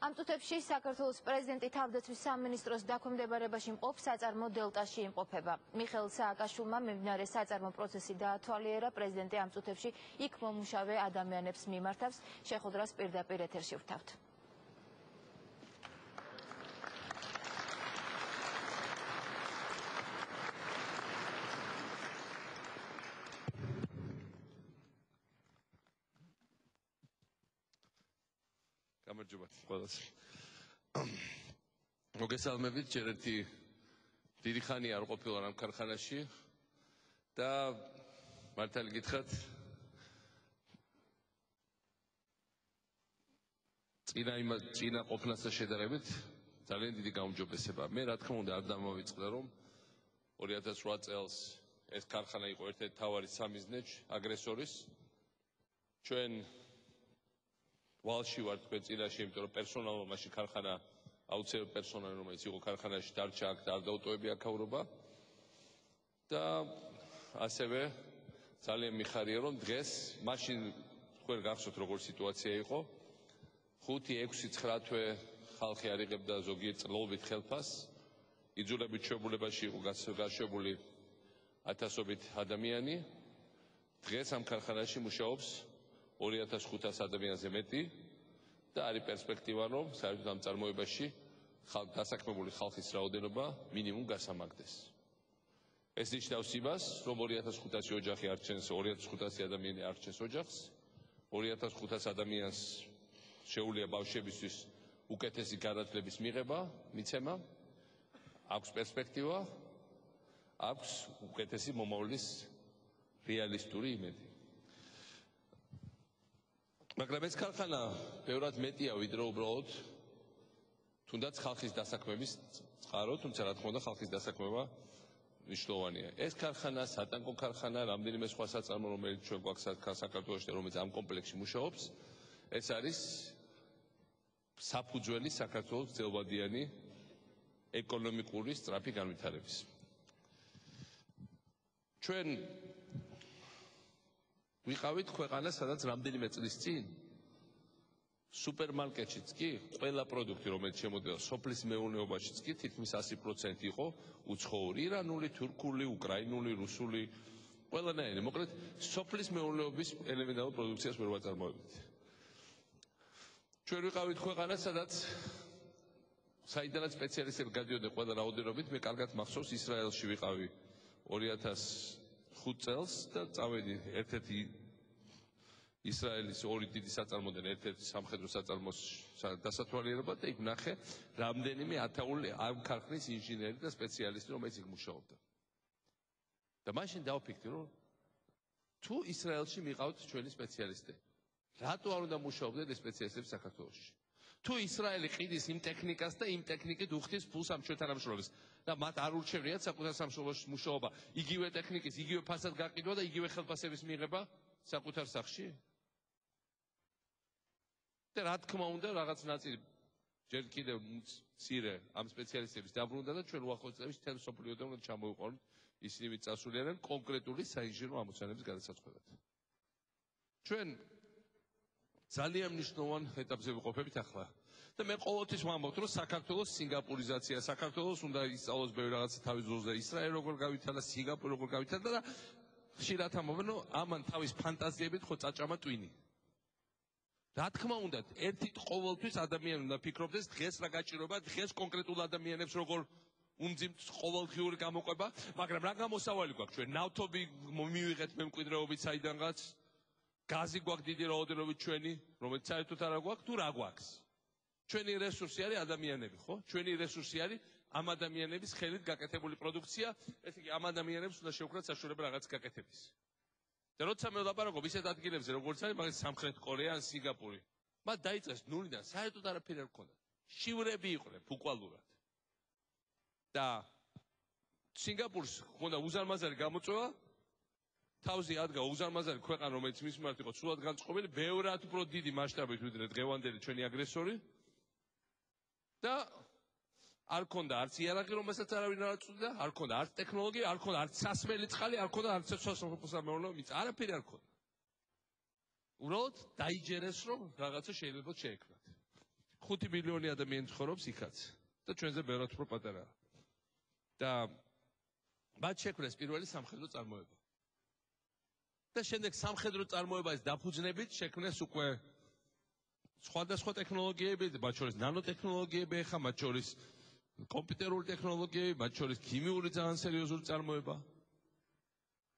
Am წუთებში საქართველოს პრეზიდენტი თავდაცვის სამინისტროს დაქვემდებარებაში მყოფ საწარმო დელტაში იმყოფება. მიხეილ სააკაშვილმა მიმდინარე საწარმო პროცესი დაათვალიერა. პრეზიდენტი ამ წუთებში იქ მომუშავე ადამიანებს მიმართავს. შეხვედრას პირდაპირ ეთერში ვთავთ. გამარჯობათ ყველას. მოგესალმებით, ჯერ ერთი დიდი ხანი არ ყოფილვარ ამ ქარხანაში და მართალი გითხრათ, წინა ყოფნასთან შედარებით ძალიან დიდი გაუმჯობესება. მე რა თქმა უნდა არ დამოვიწყდა, რომ 2008 წელს ეს ქარხანა იყო ერთ-ერთი მთავარი სამიზნე აგრესორის. ჩვენ ვალში ვარ თქვენ წინაშე, იმიტომ რომ პერსონალურად მაშინ ქარხანა აუცილებლად პერსონალი რომელიც იყო ქარხანაში დარჩა აქ და არ დაუტოვებია აქაურობა და ასევე ძალიან მიხარია რომ დღეს მაშინ თქვენ გახსოვთ როგორ სიტუაცია იყო 5-6-9 თვე ხალხი არ იღებდა ზოგიერთ წლობით ხელფას იძულებით ჩვეულებაში იყო გაშვებული ათასობით ადამიანი დღეს ამ ქარხანაში მუშაობს 2500 ადამიანზე მეტი და არის პერსპექტივა რომ საერთოდ ამ წარმოებაში დასაქმებული ხალხის რაოდენობა მინიმუმ გასამაგდეს. ეს ნიშნავს იმას, რომ 2500 ოჯახი არჩენს 2500 ადამიანი არჩენს ოჯახს, 2500 ადამიანს შეუძლია ბავშვებისთვის უკეთესი განათლების მიღება, მიცემა, აქვს პერსპექტივა, აქვს უკეთესი მომავლის რეალისტური იმედი. მაგრამ ეს ქარხანა ბევრად მეტია ვიდრე უბრალოდ თუნდაც ხალხის დასაქმების წყარო, თუმცა რა თქმა უნდა ხალხის დასაქმება მნიშვნელოვანია. ეს ქარხანა, სატანკო ქარხანა, რამდენიმე სხვა საწარმო, რომელიც ჩვენ გვაქვს საქართველოში და რომელიც ამ კომპლექსში მუშაობს, ეს არის საფუძველი საქართველოს გრძელვადიანი ეკონომიკური სწრაფი განვითარების. ჩვენ ვიყავით ქვეყანა, სადაც რამდენიმე წლის წინ სუპერმარკეტშიც კი ყველა პროდუქტი, რომელიც შემოდიოდა სოფლის მეურნეობაშიც კი თითქმის 100% იყო უცხოური, ირანული, თურქული, უკრაინული, რუსული, ყველანაირი. მოკლედ, სოფლის მეურნეობის ელემენტარულ პროდუქციას ვერ ვაწარმოებდით. ჩვენ ვიყავით ქვეყანა, სადაც საიდანაც სპეციალისტები გადიოდნენ ყველა რაოდენობით, მე კარგად მახსოვს ისრაელში ვიყავი 2005 წელს და წავედი ერთ-ერთი ისრაელის ორი დიდი საწარმოდან ერთ-ერთი სამხედრო საწარმოს დასათვალიერება და იქ ვნახე რამდენიმე ათეული ამ ქარხნის ინჟინერი და სპეციალისტი რომელიც იქ მუშაობდა. და მაშინ დავფიქრდი რომ თუ ისრაელში მიყავთ ჩვენი სპეციალისტები, რატო არ უნდა მუშაობდნენ ეს სპეციალისტები საქართველოში? თუ ისრაელი ყიდის იმ ტექნიკას და იმ ტექნიკით უხდის ფულს ამ ჩვენ თანამშრომლებს და მათ არ ურჩევიათ საკუთარ სამშობლოში მუშაობა, იგივე ტექნიკის, იგივე ფასად გაყიდვა და იგივე ხელფასების მიღება საკუთარ სახლში? და რა თქმა უნდა რაღაც ნაწილი ჯერ კიდევ მცირე ამ სპეციალისტების დაბრუნდა და ჩვენ უახლოეს წლებში თელ სოფლიოდან უნდა ჩამოვიყვანოთ ისინი ვინც წასულიანენ კონკრეტული საინჟინრო ამოცანების გადასაწყვეტად. ჩვენ ძალიან მნიშვნელოვან ეტაპზე ვიყოფებით ახლა. და მე ყოველთვის ვამბობთ, რომ საქართველოს სინგაპურიზაცია, საქართველოს უნდა ისწავლოს ბევრი რაღაცა თავის ძროზე, ისრაელი როგორ გავითარდა, სინგაპური როგორ გავითარდა და ხშირად ამბობენ, რომ ამან თავის ფანტაზიებით ხო წაჭამა ტვინი. რა თქმა უნდა, ერთით ყოველთვის ადამიანი უნდა ფიქრობდეს დღეს რა გაჭიროება, დღეს კონკრეტულ ადამიანებს როგორ უმძიმთ ყოველდღიური გამოყვება, მაგრამ რა გამოსავალი გვაქვს ჩვენ? ნავთობი მივიღეთ მემკვიდრეობით საიდანღაც, გაზი გვაქვს დიდი რაოდენობით ჩვენი, რომელიც საერთოდ არ გვაქვს, თუ რა გვაქვს? ჩვენი რესურსი არის ადამიანები, ხო? ჩვენი რესურსი არის ამ ადამიანების ხელით გაკეთებული პროდუქცია, ესე იგი ამ ადამიანებს უნდა შევქრათ საშუალება რაღაც გაკეთების. და როცა მე ვლაპარაკობ ისეთ ადგილებზე, როგორც არის მაგალითად სამხრეთ კორეა ან სინგაპური, მათ დაიწყეს ნულიდან, საერთოდ არაფერი არ ჰქონდათ. შივრები იყვნენ ბუკვალურად. და სინგაპურს ჰქონდა უზარმაზარი გამოწვევა, თავზე ადგა უზარმაზარი ქვეყანა, რომელიც მის მიმართ იყო სულად განწყობილი, ბევრად უფრო დიდი მასშტაბით ვიდრე დღევანდელი ჩვენი აგრესორი და არ ქონდა არც იარაღი, რომელსაც არავინ არ აწვდიდა, არ ქონდა არც ტექნოლოგია, არ ქონდა არც სასმელი წყალი, არ ქონდა არც სასოფლო მიწა, არაფერი არ ქონდა. უბრალოდ დაიჯერეს, რომ რაღაცა შეიძლება შეექმნათ. 5 მილიონი ადამიანი ცხოვრობს იქაც და ჩვენზე ბევრად უფრო პატარაა. და მათ შექმნეს პირველი სამხედრო წარმოება. და შემდეგ სამხედრო წარმოებას დაფუძნებით შექმნეს უკვე სხვადასხვა ტექნოლოგიები, მათ შორის ნანოტექნოლოგიები, ახლა მათ შორის კომპიუტერული ტექნოლოგიები, მათ შორის ქიმიური ძალიან სერიოზული წარმოება.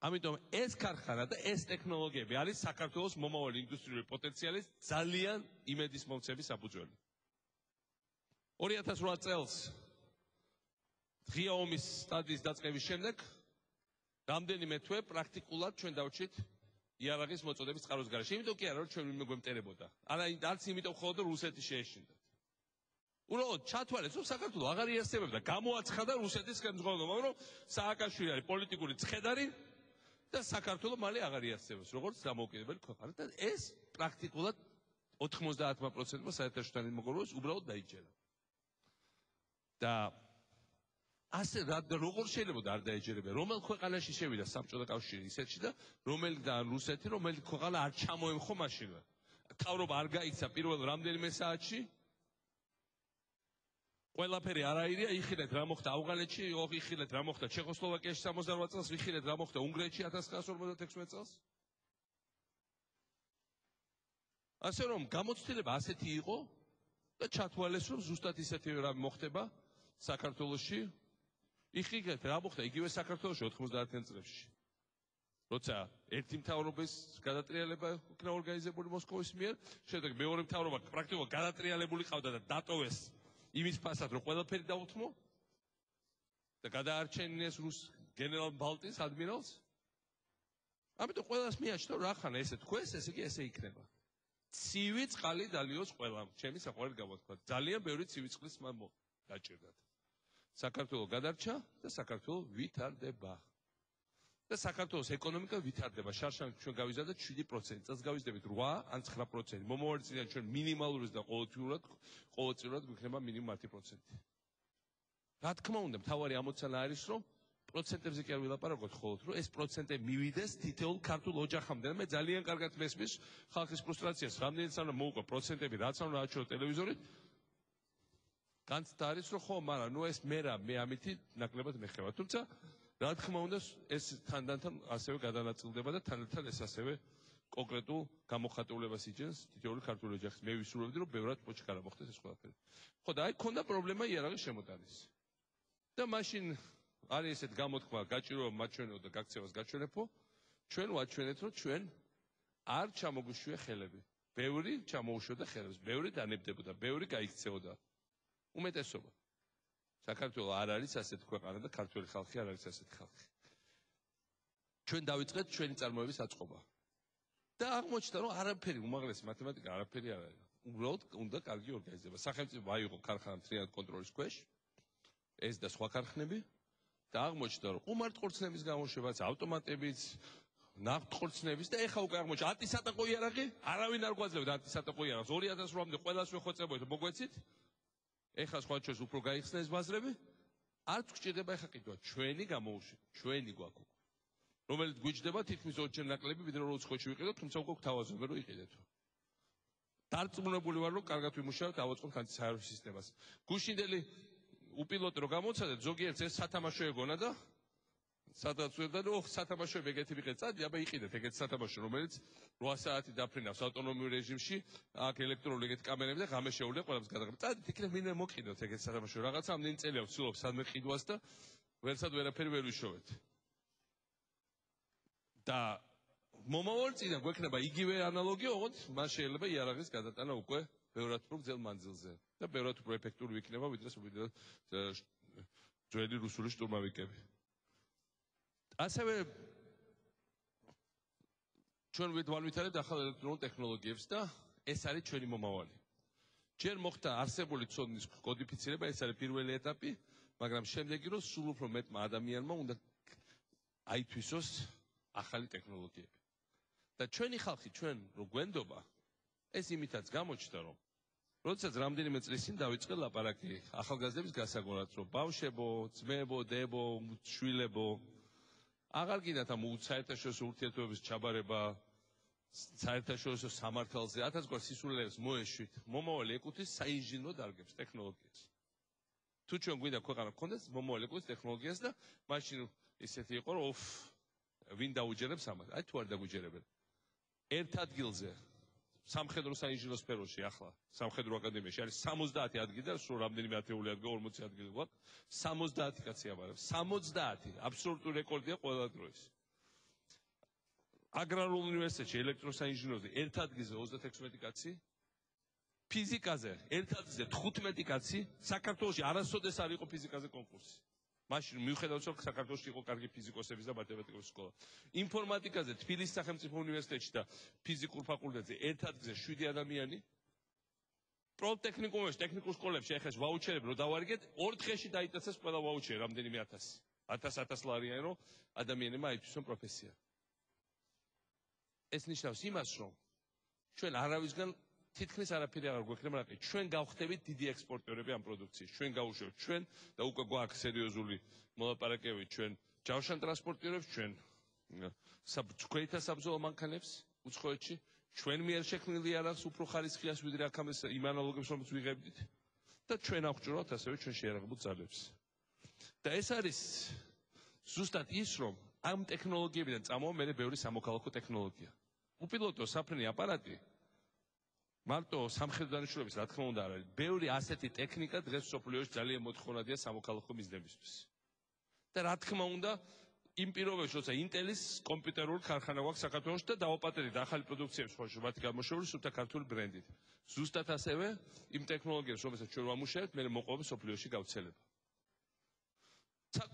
ამიტომ ეს ქარხანა და ეს ტექნოლოგიები არის საქართველოს მომავალი ინდუსტრიული პოტენციალის ძალიან იმედის მომცემი საფუძველი. 2008 წელს ღია ომის სტადიის დაწყების შემდეგ რამდენიმე თვე პრაქტიკულად ჩვენ დავჭით იარაღის მოწოდების წყაროს გარეშე. იმიტომ კი არა რომ ჩვენ ვინმე გვემტერებოდა. არც იმიტომ მხოლოდ რომ რუსეთი შეეშინდათ. უბრალოდ ჩათვალეს რომ საქართველო აღარ იარსებებდა, გამოაცხადა რუსეთის ხელმძღვანელობა, რომ სააკაშვილი არის პოლიტიკური ცხედარი და საქართველო მალე აღარ იარსებებს როგორც დამოუკიდებელი ქვეყანა და ეს პრაქტიკულად 90%-მა საერთაშორისო მოგონებას უბრალოდ დაიჯერა. და ასე როგორ შეიძლება არ დაეჯერებია, რომელ ქვეყანაში შევიდა საბჭოთა კავშირი ისეთში და რომელიდან რუსეთი, რომელი ქვეყანა არ ჩამოემხო მაშინვე. თავრობა არ გაიქცა პირველ რამდენიმე საათში. ყველაფერი არაირია, იხილეთ რა მოხდა ავღანეთში, იხილეთ რა მოხდა ჩეხოსლოვაკიაში 68 წელს, იხილეთ რა მოხდა უნგრეთში 1956 წელს. ასე რომ გამოცდილება ასეთი იყო და ჩათვალეს რომ ზუსტად ისეთი რა მოხდება საქართველოში. იხილეთ რა მოხდა იგივე საქართველოში 90-იან წლებში. როცა ერთი მთავრობის გადატრიალება იქნა ორგანიზებული მოსკოვის მიერ, შემდეგ მეორე მთავრობა პრაქტიკულად გადატრიალებული ყავდა და დატოვეს იმის ფასად რომ ყველაფერი დაუთმო და გადაარჩენინეს რუს გენერალ ბალტის ადმირალს. ამიტომ ყველას მიაჩნდა რომ ახლა ესე თქვეს, ესე იგი ესე იქნება. ცივი წყალი დალიოს ყველამ, ჩემი საყვარელი გამოთქვა. ძალიან ბევრი ცივი წყლის დაჭირდათ. საქართველო გადარჩა და საქართველო ვითარდება. და საქართველოს ეკონომიკა ვითარდება. შარშან ჩვენ გავიზარდეთ 7%, წელს გავიზრდებით 8 ან 9%. მომავალი წლიდან ჩვენ მინიმალურის და ყოველწლიურად გვიქნება მინიმუმ 10%. რა თქმა უნდა, მთავარი ამოცანა არის, რომ პროცენტებზე კი არ ვილაპარაკოთ ხოლმე, რომ ეს პროცენტები მივიდეს თითოეულ ქართულ ოჯახამდე. მე ძალიან კარგად მესმის ხალხის ფრუსტრაციას, რამდენიც არ მოუყვა პროცენტები, რაც არ აჩვენა ტელევიზორით. განცდა არის, რომ ხო, მაგრამ ნუ ეს მე ამითი ნაკლებად მეხება. თუმცა რა თქმა უნდა, ეს თანდათან ასევე გადანაწილდება და თანდათან ეს ასევე კონკრეტულ გამოხატულებას იჯენს თითოეული ქართული ოჯახის. მე ვისურვებდი, რომ ბევრად პოჩი არ მოხდეს ეს ყველაფერი. ხო და აი ქონდა პრობლემა იარაღის შემოტანის. და მაშინ არის ესეთ გამოთქმა, გაჭიროება მაჩვენეო და გაქცევას გაჩვენებო, ჩვენ ვაჩვენეთ, რომ ჩვენ არ ჩამოგვიშვია ხელები. ბევრი ჩამოუშვდა ხელებს, ბევრი დანებდებოდა, ბევრი გაიქცეოდა. უმეტესობა. საქართველო არ არის ასეთი ქვეყანა და ქართველი ხალხი არ არის ასეთი ხალხი. ჩვენ დავიწყეთ ჩვენი წარმოების აწყობა. და აღმოჩნდა, რომ არაფერი უმაღლესი მათემატიკა არაფერი არ არის. უბრალოდ უნდა კარგი ორგანიზება. სახელმწიფო აიღო ქარხანა მთლიანად კონტროლის ქვეშ, ეს და სხვა ქარხნები და აღმოჩნდა, რომ ყუმარტყორცნების გამოშვებაც, ავტომატებიც, ნავთყორცნების და ეხა უკვე აღმოჩნდა ანტისატაკო იარაღი, არავინ არ გვაძლევდა ანტისატაკო იარაღს. 2008-მდე ყველას ვეხვეწებოით, მოგვეცით. ეხლა სხვა ჩვენს უფრო გაიხსნა ეს ბაზრები, არც გვჭირდება ეხლა კიდევ ჩვენი გამოუშვება, ჩვენი გვაქვს. რომელიც გვიჭდება თითქმის 20-ჯერ ნაკლები, ვიდრე რომ უცხოეთში ვიყიდოთ, თუმცა უკვე გვთავაზობენ რომ იყიდეთ. დარწმუნებული ვარ, რომ კარგად ვიმუშავებთ, ავაწყობთ ანტისაეროს სისტემას. გუშინდელი უპილოტო რომ გამოცადეთ, ზოგიერთს ეს სათამაშო ეგონა და სადაც ვერდა რომ სათამაშოები ეგეთი ვიყიდეთ, წადი, აბა იყიდეთ ეგეთი სათამაშო, რომელიც 8 საათი დაფრინავს ავტონომიურ რეჟიმში, აქ ელექტრონული ეგეთი კამერები და ღამე შეუძლია ყველას გადაღება. წადით, იქნებ მინდა მოკიდოთ ეგეთი სათამაშო. რაღაცა ამდენი წელია ვცდილობ სადმე ყიდვას და ვერცად ვერაფერი ვერ ვიშოვეთ. და მომავალ წინან გვექნება იგივე ანალოგია, ოღონდ მას შეიძლება იარაღის გადატანა უკვე ბევრად უფრო გრძელ მანძილზე და ბევრად უფრო ეფექტური იქნება, ვიდრე ძველი რუსული შტურმავიკები. ასევე ჩვენ ვითვალვითარებთ ახალ ელექტრონულ ტექნოლოგიებს და ეს არის ჩვენი მომავალი. ჯერ მოხდა არსებული ცოდნის კოდიფიცირება, ეს არის პირველი ეტაპი, მაგრამ შემდეგი რომ სულ უფრო მეტმა ადამიანმა უნდა აითვისოს ახალი ტექნოლოგიები. და ჩვენი ხალხი ჩვენ რო გვენდობა, ეს იმითაც გამოჩნდა, რომ როდესაც რამდენიმე წლის წინ დავიწყე ლაპარაკი ახალგაზრდების გასაგონად, რომ ბავშვებო, ძმებო, დებო, შვილებო, აღარ გინდათ ამ საერთაშორისო ურთიერთობების ჩაბარება, საერთაშორისო სამართალზე 1000 გვარ სისულელებს მოეშვით. მომავალი ეკუთვნის საინჟინრო დარგებს, ტექნოლოგიას. თუ ჩვენ გვინდა ქვეყანა გქონდეს მომავალი ეკუთვნის ტექნოლოგიას და მაშინ ისეთი იყო რომ ვინ დაუჯერებს ამას. აი თუ არ დაგვიჯერებენ. ერთ ადგილზე სამხედრო საინჟინრო სფეროში ახლა სამხედრო აკადემიაში არის 70 ადგილი და სულ რამდენიმე ათეული ადგილი 40 ადგილი გვაქვს 70 კაცი აბარებს 70 აბსოლუტური რეკორდია ყველა დროის აგრარულ უნივერსიტეტში ელექტროსაინჟინეროზე ერთ ადგილზე 36 კაცი ფიზიკაზე ერთ ადგილზე 15 კაცი საქართველოში არასოდეს არ იყო ფიზიკაზე კონკურსი მაშინ მიუხედავად რომ საქართველოში იყო კარგი ფიზიკოსების და მათემატიკოსების სკოლა. ინფორმატიკაზე თბილისის სახელმწიფო უნივერსიტეტში და ფიზიკურ ფაკულტეტზე ერთ ადგილზე 7 ადამიანი. პროფტექნიკუმებში, ტექნიკურ სკოლებში ეხეს ვაუჩერები რო დავარიგეთ, 2 დღეში დაიტაცეს ყველა ვაუჩერი, რამდენიმე 1000 ლარიანი რომ ადამიანებმა აითვისონ პროფესია. ეს ნიშნავს იმას, რომ ჩვენ არავისგან თითქმის არაფერი აღარ გვექნება, მაგრამ ჩვენ გავხდებით დიდი ექსპორტერები ამ პროდუქციის. ჩვენ გავუშვებთ ჩვენ და უკვე გვაქვს სერიოზული მოლაპარაკებები ჩვენ ჯავშან ტრანსპორტირებს, ჩვენ ქვეითა საბრძოლო მანქანებს უცხოეთში, ჩვენ მიერ შექმნილი არ აქვს უფრო ხარისხიას ვიდრე აქამდე იმ ანალოგებს რომელიც ვიღებდით და ჩვენ აღჭურვავთ ასევე ჩვენ შეიარაღებულ ძალებს. და ეს არის ზუსტად ის, რომ ამ ტექნოლოგიებიდან წამოვა მე ბევრი სამოქალაქო ტექნოლოგია. უპილოტო საფრენი აპარატი მარტო სამხედრო დანიშნულების რა თქმა უნდა არ არის. ბევრი ასეთი ტექნიკა დღეს სოფლიოში ძალიან მოთხოვნადია სამოქალაქო მიზნებისთვის. და რა თქმა უნდა იმ პირობებში, როცა ინტელის კომპიუტერული ქარხანა გვაქვს საქართველოში და დავაპატერეთ ახალი პროდუქციების ხოლმე მათი გამოშვებული სუფთა ქართული ბრენდით. ზუსტად ასევე იმ ტექნოლოგიებს, რომელსაც ჩვენ ვამუშავებთ, მე მოყვება სოფლიოში გავრცელება.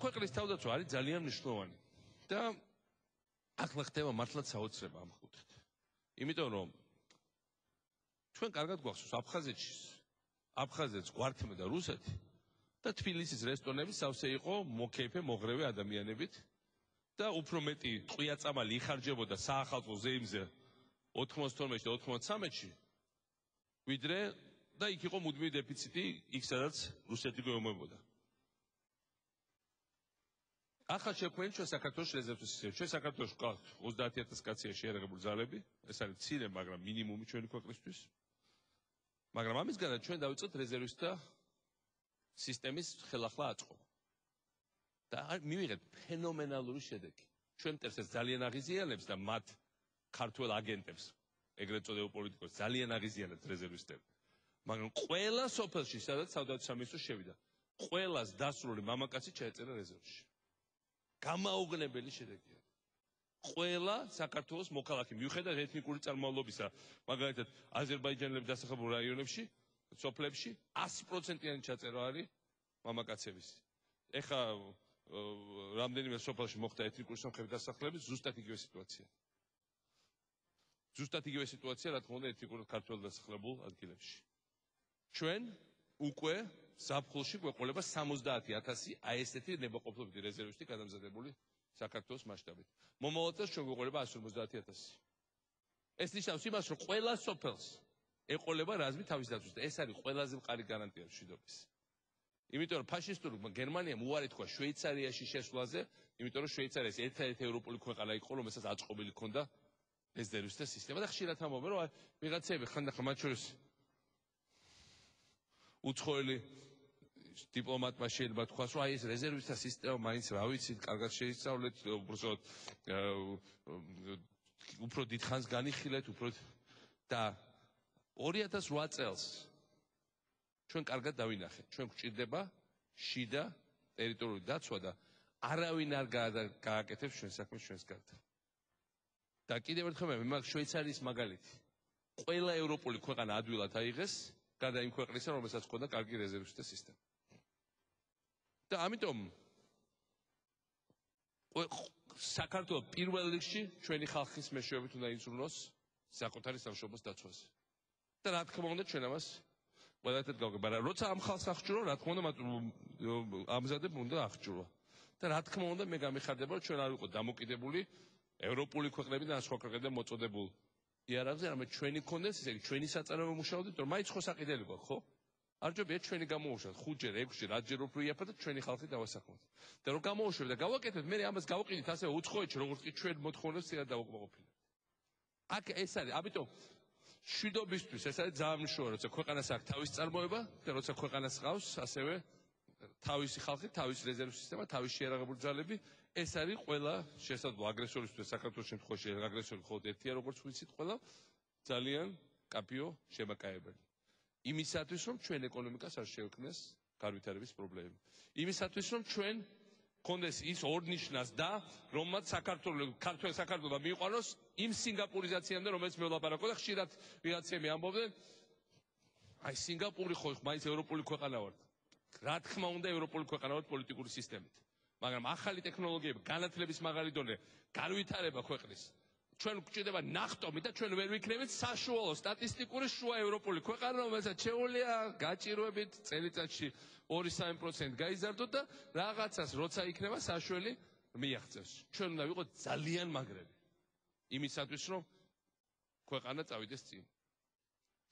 ქვეყნის თავდაცვა არის ძალიან მნიშვნელოვანი და ახლა ხდება მართლაც საოცრება ამ კუთხით. იმიტომ რომ ჩვენ კარგად გვახსოვს აფხაზეთს გვართმე და რუსეთი და თბილისის რესტორნები სავსე იყო მოკეიფე მოღრევე ადამიანებით და უფრო მეტი ტყვია-წამალი იხარჯებოდა საახალწლო ზეიმზე 92 და 93-ში ვიდრე და იქ იყო მუდმივი დეფიციტი იქ სადაც რუსეთი გვეომებოდა. ახლა შექმნით ჩვენ საქართველოს რეზერვების სისტემა. ჩვენ საქართველოში გვაქვს 30000 კაცია შეიარაღებული ძალები, ეს არის მცირე, მაგრამ მინიმუმი ჩვენი ქვეყნისთვის. მაგრამ ამის გარდა ჩვენ დავიწყეთ რეზერვისტთა სისტემის ხელახლა აწყობა. და მივიღეთ ფენომენალური შედეგი. ჩვენ მტერს ეს ძალიან აღიზიანებს და მათ ქართველ აგენტებს, ეგრეთ წოდებულ პოლიტიკოსებს ძალიან აღიზიანებთ რეზერვისტები. მაგრამ ყველა სოფელში, სადაც საუდარცო სამინისტრო შევიდა, ყველას დასრული მამაკაცი ჩაეწერა რეზერვში. გამაუგნებელი შედეგია. ყველა საქართველოს მოქალაქე მიუხედავად ეთნიკური წარმომავლობისა, მაგალითად აზერბაიჯანელები დასახლებულ რაიონებში, სოფლებში 100%-იანი ჩაწერა არის მამაკაცების. ეხლა რამდენიმე სოფელში მოხდა ეთნიკური სომხების დასახლების, ზუსტად იგივე სიტუაცია. ზუსტად იგივე სიტუაცია, რა თქმა უნდა, ეთნიკურ ქართველ დასახლებულ ადგილებში. ჩვენ უკვე ზაფხულში გვეყოლება 70000 აი ესეთი ნებაყოფლობითი რეზერვისტი გადამზადებული საქართველოს მასშტაბით. მომავალ წელს ჩვენ გვეყოლება 150000. ეს ნიშნავს იმას, რომ ყველა სოფელს ეყოლება რაზმი თავის დაცვას. ეს არის ყველაზე მყარი გარანტია მშვიდობის. იმიტომ რომ ფაშისტური გერმანიამ უარი თქვა შვეიცარიაში შესვლაზე, იმიტომ რომ შვეიცარია ერთადერთი ევროპული ქვეყანა იყო, რომელსაც აწყობილი ჰქონდა რეზერვისტთა სისტემა და ხშირად ამბობენ, რომ ვიღაცები ხანდახან მათ შორის უცხოელი დიპლომატმა შეიძლება თქვას, რომ აი ეს რეზერვისტთა სისტემა მაინც რა ვიცით, კარგად შეისწავლეთ, უბრალოდ უფრო დიდხანს განიხილეთ, და 2008 წელს ჩვენ კარგად დავინახეთ. ჩვენ გვჭირდება შიდა ტერიტორიული დაცვა და არავინ არ გააკეთებს ჩვენ საქმეს ჩვენს გარდა. და კიდევ ერთხელ მე მაგ შვეიცარიის მაგალითი. ყველა ევროპული ქვეყანა ადვილად აიღეს, გარდა იმ ქვეყნისა, რომელსაც ჰქონდა კარგი რეზერვისტთა სისტემა. და ამიტომ საქართველოს პირველ რიგში ჩვენი ხალხის მეშვეობით უნდა იზრუნოს საკუთარი სამშობლოს დაცვაზე. და რა თქმა უნდა ჩვენ ამას ყველათად გავგებ, მაგრამ როცა ამ ხალხს აღჭურვა, რა თქმა უნდა ამზადებ უნდა აღჭურვა. და რა თქმა უნდა მე გამიხარდება, რომ ჩვენ არ ვიყოთ დამოკიდებული ევროპული ქვეყნებიდან და სხვა ქვეყნებიდან მოწოდებულ იარაღზე, რამე ჩვენი კონდეს, ესე იგი ჩვენი საწარმო მუშაობდით, რომ მაინც ხო საყიდელი გვაქვს, ხო? არ ჯობია ჩვენი გამოვუშვათ 5-ჯერ, 6-ჯერ, 10-ჯერ უფრო იაფად და ჩვენი ხალხი დავასახმოთ. და რომ გამოვუშვებთ და გავაკეთებთ, მე ამას გავყიდით ასევე უცხოეთში, როგორც კი ჩვენ მოთხოვნებს ცირად დავაკმაყოფილებთ. აქ ეს არის, ამიტომ შვიდობისთვის ეს არის ძალიან მნიშვნელოვანი, როცა ქვეყანას აქვს თავის წარმოება და როცა ქვეყანას ყავს ასევე თავისი ხალხი, თავისი რეზერვ სისტემა, თავისი შეიარაღებული ძალები, ეს არის ყველა შესაძლო აგრესორისთვის საქართველოს შემთხვევაში აგრესორი მხოლოდ ერთია, როგორც ვიცით ყველა, ძალიან კაფეო შემაკაებელი. იმისათვის რომ ჩვენ ეკონომიკას არ შევქმნეს განვითარების პრობლემები. იმისათვის რომ ჩვენ კონდეს ის ორნიშნას და რომელმაც საქართველოს მიიყვანოს იმ სინგაპურიზაციამდე, რომელიც მე ვლაპარაკობ და ხშირად ვიღაცები ამბობდნენ, აი სინგაპური ხო მაინც ევროპული ქვეყანა ვართ. რა თქმა უნდა ევროპული ქვეყანა ვართ პოლიტიკური სისტემით. მაგრამ ახალი ტექნოლოგიები, განათლების მაღალი დონე, განვითარება ქვეყნის ჩვენ გვჭირდება ნახტომი და ჩვენ ვერ ვიქნებით საშუალო სტატისტიკური შუა ევროპული ქვეყანა, რომელსაც შეუძლია გაჭირვებით წელიწადში 2-3% გაიზარდოთ და რაღაცას როცა იქნება საშველი მიაღწევს. ჩვენ უნდა ვიყოთ ძალიან მაგრები იმისათვის რომ ქვეყანა წავიდეს წინ.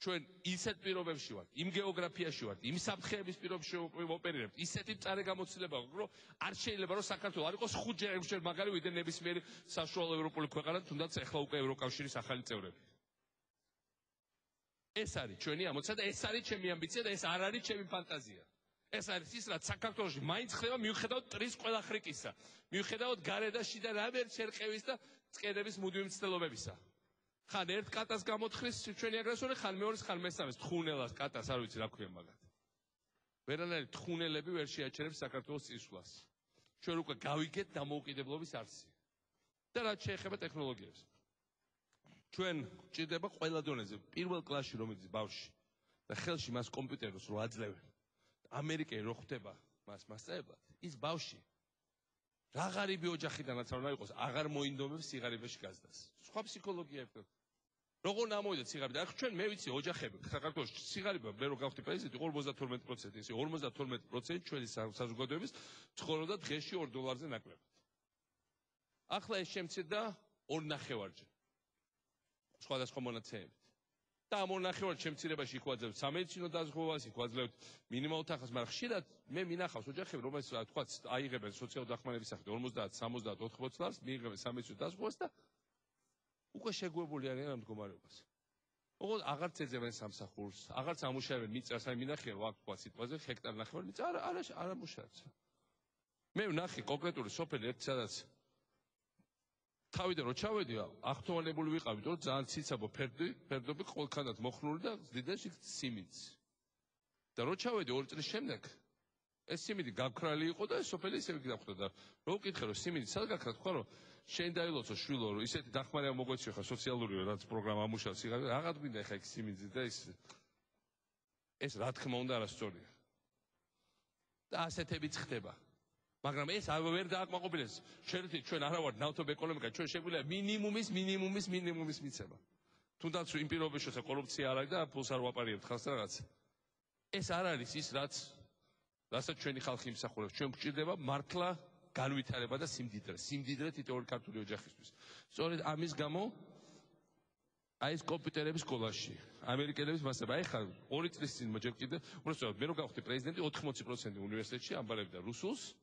ჩვენ ისეთ პირობებში ვართ, იმ გეოგრაფიაში ვართ, იმ საფრთხეების პირობებში ოპერირებთ, ისეთი მწარე გამოცდილება აქვს, რომ არ შეიძლება რომ საქართველო არ იყოს 5-ჯერ მაგარი ვიდრე ნებისმიერი საშუალო ევროპული ქვეყანა, თუნდაც ახლა უკვე ევროკავშირის ახალი წევრები. ეს არის ჩვენი ამოცანა და ეს არის ჩემი ამბიცია და ეს არ არის ჩემი ფანტაზია. ეს არის ის, რაც საქართველოში მაინც ხდება მიუხედავად ტრის ყველა ხრიკისა, მიუხედავად გარე და შიდა რამე შერყევის და წყედების მუდმივი მცდელობებისა. ხან ერთ კატას გამოთხრის ჩვენი აგრესორი, ხან მეორეს, ხან მესამეს თხუნელას კატას არ ვიცი რა ქვია მაგათ. ვერანაირი თხუნელები ვერ შეაჩერებს საქართველოს წინსვლას. ჩვენ უკვე გავიგეთ დამოუკიდებლობის არსი. და რაც შეეხება ტექნოლოგიებს. ჩვენ გვჭირდება ყველა დონეზე პირველ კლასში რომ იცი ბავშვი და ხელში მას კომპიუტერს რო აძლევენ. ამერიკაში რო ხდება მას მასწავლებლად, ის ბავშვი რა ღარიბი ოჯახიდანაც არ უნდა იყოს, აღარ მოინდომებს სიღარიბეში გაზდას. სხვა ფსიქოლოგია ეფექტ. როგორ ნამოვიდა სიღარიბე? ახლა ჩვენ მე ვიცი ოჯახები საქართველოში სიღარიბე მე რო გავხდი პრეზიდენტი 52%, ესე 52% ჩვენი საზოგადოების ცხოვრობდა დღეში $2 ნაკლებად. ახლა ეს შემცირდა 2.5-ჯერ. სხვადასხვა მონაცემებით. და ამ 2.5-ჯერ შემცირებაში იქ ვაძლევთ სამედიცინო დაზღვევას, იქ ვაძლევთ მინიმალურ თანხას, მაგრამ ხშირად მე მინახავს ოჯახები, რომელსაც თქვა აიღებენ სოციალურ დახმარების სახით 50, 70, 80 ლარს, მიიღებენ სამედიცინო დაზღვევას და უკვე შეგუებული არიან ამ მდგომარეობას. ოღონდ აღარც ეძებენ სამსახურს, აღარც ამუშავებენ მიწას, აი მინახია ვაკ თქვა სიტყვაზე ჰექტარ ნახევარი მიწა არ ამუშავებს. მე ვნახე კონკრეტული სოფელი ერთ სადაც თავიდან რო ჩავედი, ახტოვანებული ვიყავი, რომ ძალიან ციცაბო ფერდობი ყველგანაც მოხნული და ზდიდაში სიმინდი. და რო ჩავედი 2 წლის შემდეგ, ეს სიმინდი გაქრალი იყო და ეს სოფელი ისევ გახდა და რო ვკითხე რომ სიმინდი სად გაქრა, თქვა რომ შენ დაილოცო შვილო, რომ ისეთი დახმარება მოგვეცი ხა სოციალური რაც პროგრამა ამუშავებს, რაღაც გვინდა ხა იქ სიმინდი და ეს რა თქმა უნდა არასწორია. და ასეთებიც ხდება. მაგრამ ეს ვერ დააკმაყოფილებს. ჩვენ არა ვართ ნავთობ ეკონომიკა, ჩვენ შეგვიძლია მინიმუმის მიცემა. თუნდაც იმ პირობებში რომ კორუფცია არ არის და ფულს არ ვაპარიებთ ხალხს რაღაც. ეს არ არის ის რასაც ჩვენი ხალხი იმსახურებს. ჩვენ გვჭირდება მართლა განვითარება და სიმდიდრე თითოეული ქართული ოჯახისთვის. სწორედ ამის გამო აი ეს კომპიუტერების სკოლაში ამერიკელების მასება. ეხლა 2 წლის წინ ჯერ კიდე, უბრალოდ მე რო გავხდი პრეზიდენტი, 80% უნივერსიტეტში ამბარებდა რუსულს,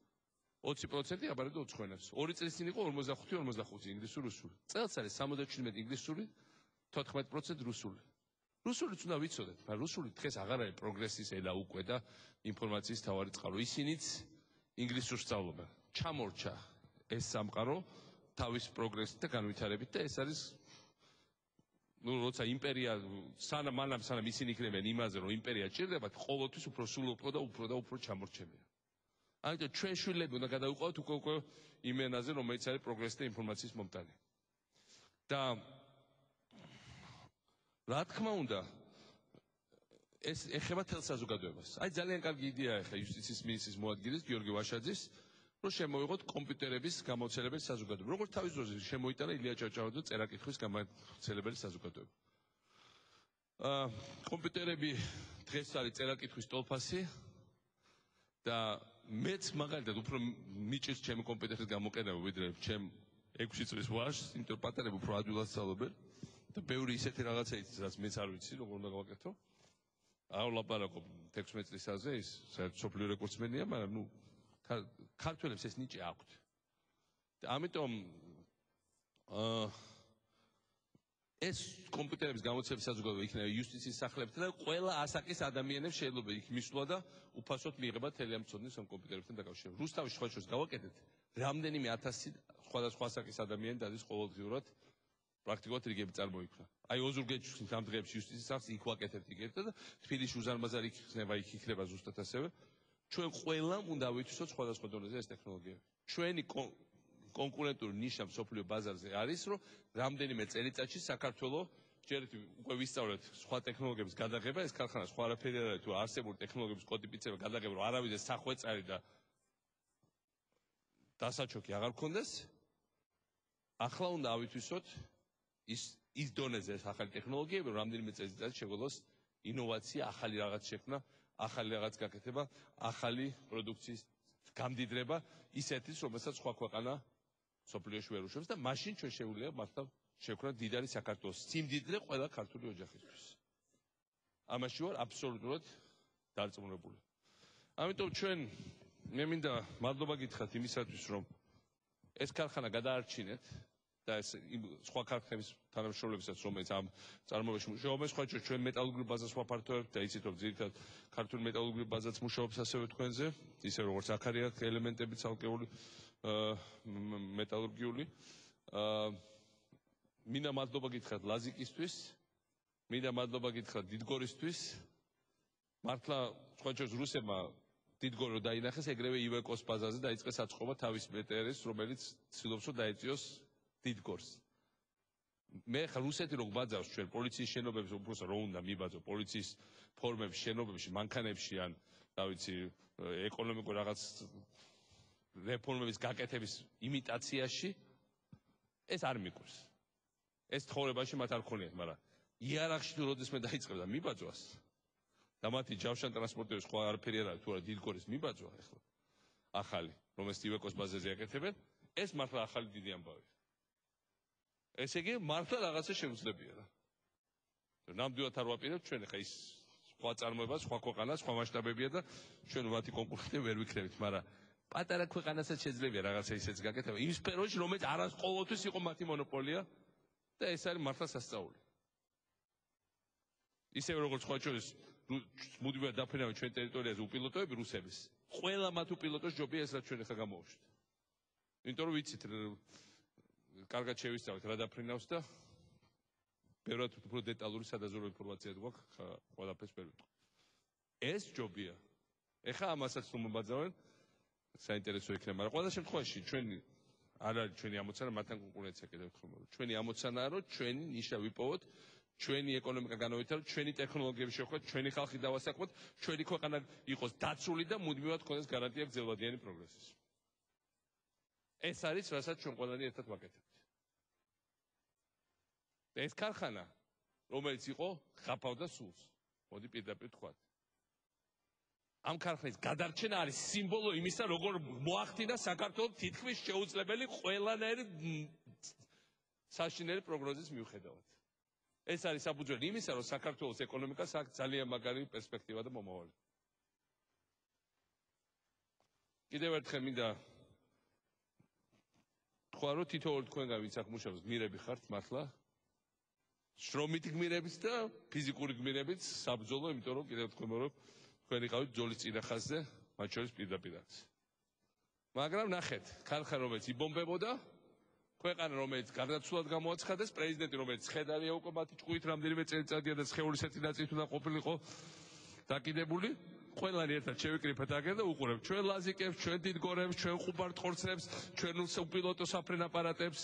20% აბარებდა უცხო ენას. 2 წლის წინ იყო 45 ინგლისური, რუსული. წელს არის 77 ინგლისური, 14% რუსული. რუსულიც უნდა ვიცოდეთ, მაგრამ რუსული დღეს აღარ არის პროგრესის ენა უკვე და ინფორმაციის თავარი წყარო. ისინიც ინგლისურს სწავლობენ. ჩამორჩა ეს სამყარო თავის პროგრესით და განვითარებით და ეს არის როცა იმპერია სანამ ისინი იქნებიან იმაზე რომ იმპერია ჭირდებათ, ყოველთვის უფრო სულ უფრო ჩამორჩებიან. ამიტომ ჩვენ შვილები უნდა გადავიყვავოთ უკვე იმ ენაზე, რომელიც არის პროგრესი და ინფორმაციის მომტანი. და რა თქმა უნდა ეს ეხება თელ საზოგადოებას. აი ძალიან კარგი იდეაა ეხლა იუსტიციის მინისტრის მოადგილის გიორგი ვაშაძის, რომ შემოვიღოთ კომპიუტერების გამავრცელებელი საზოგადოება. როგორც თავის დროზე შემოიტანა ილია ჭავჭავაძე წერა-კითხვის გამავრცელებელი საზოგადოება. კომპიუტერები დღეს არის წერა-კითხვის ტოლფასი და მეც მაგალითად უფრო მიჭირს ჩემი კომპიუტერის გამოყენება ვიდრე ჩემ 6 წლის ვაჟს, იმიტომ რომ პატარები უფრო ადვილად სწავლობენ და ბევრი ისეთი რაღაცა იცის, რაც მეც არ ვიცი, როგორ უნდა გავაკეთო. არ ვლაპარაკობ 16 წლისაზე, ის საერთოდ სოფლიო რეკორდსმენია, მაგრამ ქართველებს ეს ნიჭი აქვთ. და ამიტომ ეს კომპიუტერების გამოცემის საზოგადოება იქნება იუსტიციის სახლებთან და ყველა ასაკის ადამიანებს შეიძლება იქ მისვლა და უფასოდ მიიღება თელეამწოდნის ამ კომპიუტერებთან დაკავშირებით. რუსთავის შუაშორს გავაკეთეთ, რამდენიმე 1000 სხვადასხვა ასაკის ადამიანი დადის ყოველდღიურად პრაქტიკულად რიგები წარმოიქმნა. აი ოზურგეთში ამ დღეებში იუსტიციის სახლს იქ ვაკეთებთ იგერთა და თბილისში უზარმაზარი იქნება იქ იქნება ზუსტად ასევე. ჩვენ ყველამ უნდა ვითვისოთ სხვადასხვა დონეზე ეს ტექნოლოგიები. ჩვენი კონკურენტული ნიშა მსოფლიო ბაზარზე არის, რომ რამდენიმე წელიწადში საქართველოს ჯერ უკვე ვისწავლეთ სხვა ტექნოლოგიების გადაღება, ეს ქარხანა სხვა არაფერი არ არის, თუ არსებული ტექნოლოგიების კოდიფიცირება, გადაღება, რომ არავის სახვეწარი და დასაჩოქი აღარ გქონდეს. ახლა უნდა ავითვისოთ ის დონეზე ეს ახალი ტექნოლოგიები, რომ რამდენიმე წელიწადში შეგვეძლოს ინოვაცია, ახალი რაღაც შექმნა, ახალი რაღაც გაკეთება, ახალი პროდუქციის გამდიდრება, ისეთის, რომელსაც სხვა ქვეყანა სოფლიოში ვერ უშვებს და მაშინ ჩვენ შეგვიძლია მართლა შევქნათ დიდარი საქართველოს სიმდიდრე ყველა ქართული ოჯახისთვის. ამაში ვარ აბსოლუტურად დარწმუნებული. ამიტომ ჩვენ მე მინდა მადლობა გითხრათ იმისათვის, რომ ეს ქარხანა გადაარჩინეთ და ეს სხვა ქარხნების თანამშრომლებსაც, რომელიც ამ წარმოებაში მუშაობენ, სხვა ჩვენ მეტალურგიულ ბაზას ვაფართოვებთ და იცით, რომ ძირითადად ქართული მეტალურგიული ბაზაც მუშაობს ასევე თქვენზე, ისე როგორც აქ არის ელემენტები ცალკეული მეტალურგიული. მინდა მადლობა გითხრათ ლაზიკისთვის, მინდა მადლობა გითხრათ დიდგორისთვის. მართლა სხვა რუსებმა დიდგორი რომ დაინახეს, ეგრევე ივეკოს ბაზაზე დაიწყეს აწყობა თავის მეტერის, რომელიც ცდილობს რომ დაეწიოს დიდგორს. მე ხა რუსეთი რო გვბაძავს ჩვენ პოლიციის შენობებში, უბრალოდ რო უნდა მიბაძო პოლიციის ფორმებში, შენობებში, მანქანებში ან რა ვიცი, ეკონომიკურ რაღაც რეფორმების გაკეთების იმიტაციაში ეს არ მიყვარს. ეს ცხოვრებაში მათ არ ქონიათ, მაგრამ იარაღში თუ როდესმე დაიწყებდა მიბაძვას და მათი ჯავშან ტრანსპორტიორის სხვა არაფერი არ არის, თუ არა დიდგორის მიბაძვა ახლა ახალი, რომელიც ივეკოს ბაზაზე აკეთებენ, ეს მართლა ახალი დიდი ამბავია. ესე იგი მართლა რაღაცა შეუძლებია რა. ნამდვილად არ ვაპირებთ ჩვენ ხა ის სხვა წარმოება, სხვა ქვეყანა, სხვა მასშტაბებია და ჩვენ მათი კონკურენტები ვერ ვიქნებით, მაგრამ პატარა ქვეყანასაც შეძლებია რაღაცა ისეც გაკეთება იმ სფეროში, რომელიც არას ყოველთვის იყო მათი მონოპოლია და ეს არის მართლა სასწაული. ისევე როგორც სხვა შორის მუდმივად დაფრინავენ ჩვენ ტერიტორიაზე უპილოტოები რუსების. ყველა მათ უპილოტოს ჯობია ეს რაც ჩვენ ხა გამოვშვით. იმიტომ რომ ვიცით კარგად შევისწავლეთ რა დაფრინავს და ბევრად უფრო დეტალური სადაზვერვო ინფორმაცია გვაქვს, ხა ყველაფერს ვერ ვიტყვი. ეს ჯობია. ეხლა ამასაც რომ მობაძავენ, საინტერესო იქნება, მაგრამ ყველა შემთხვევაში ჩვენი არ არის ჩვენი ამოცანა მათთან კონკურენცია კიდევ ერთხელ ვიმეორებ. ჩვენი ამოცანაა რომ ჩვენი ნიშა ვიპოვოთ, ჩვენი ეკონომიკა განავითაროთ, ჩვენი ტექნოლოგიები შევხვდეთ, ჩვენი ხალხი დავასაკვოთ, ჩვენი ქვეყანა იყოს დაცული და მუდმივად ქონდეს გარანტია გრძელვადიანი პროგრესის. ეს არის რასაც ჩვენ ყველანი ერთად ვაკეთებთ. ეს ქარხანა, რომელიც იყო ხაფავდა სულს, მოდი პირდაპირ თქვათ. ამ ქარხნის გადარჩენა არის სიმბოლო იმისა, როგორ მოახდინა საქართველოს თითქმის შეუძლებელი ყველანაირი საშინელი პროგნოზის მიუხედავად. ეს არის საფუძველი იმისა, რომ საქართველოს ეკონომიკას აქვს ძალიან მაგარი პერსპექტივა და მომავალი. კიდევ ერთხელ მინდა თქვა, რომ თითოეული თქვენგან ვინც აქ მუშაობს, გმირები ხართ მართლა. შრომითი გმირებიც და ფიზიკური გმირებიც საბრძოლო, იმიტომ რომ კიდევ თქვენ მოვიყვეთ თქვენ იყავით ბრძოლის წინა ხაზზე, მათ შორის პირდაპირაც. მაგრამ ნახეთ, ქარხანა რომელიც იბომბებოდა, ქვეყანა რომელიც გარდაცვლად გამოაცხადეს, პრეზიდენტი რომელიც ხედავია უკვე მათი ჭკუით რამდენიმე წელიწადია და სხეულის ერთი ნაწილი თუ და ყოფილიყო დაკიდებული, ყველანი ერთად შევიკრიფეთ აგერ და უყურებთ ჩვენ ლაზიკებს, ჩვენ დიდგორებს, ჩვენ ხუბარტყორცნებს, ჩვენ უპილოტო საფრენ აპარატებს,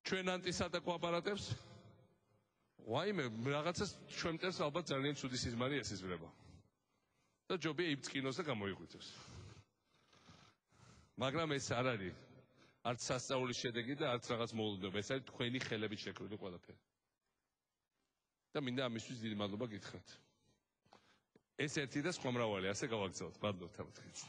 ჩვენ ანტისატაკო აპარატებს. ვაიმე, რაღაცას ჩვენ მტერს ალბათ ძალიან ცუდი სიზმარი ესიზმრება. და ჯობია იბწყინოს და გამოიღვიძოს. მაგრამ ეს არ არის არც სასწაულის შედეგი და არც რაღაც მოულოდნელობა, ეს არის თქვენი ხელებით შექმნილი ყველაფერი. და მინდა ამისთვის დიდი მადლობა გითხრათ. ეს ერთი და სხვა მრავალი, ასე გავაგზავნოთ. მადლობთ ამ დღეს.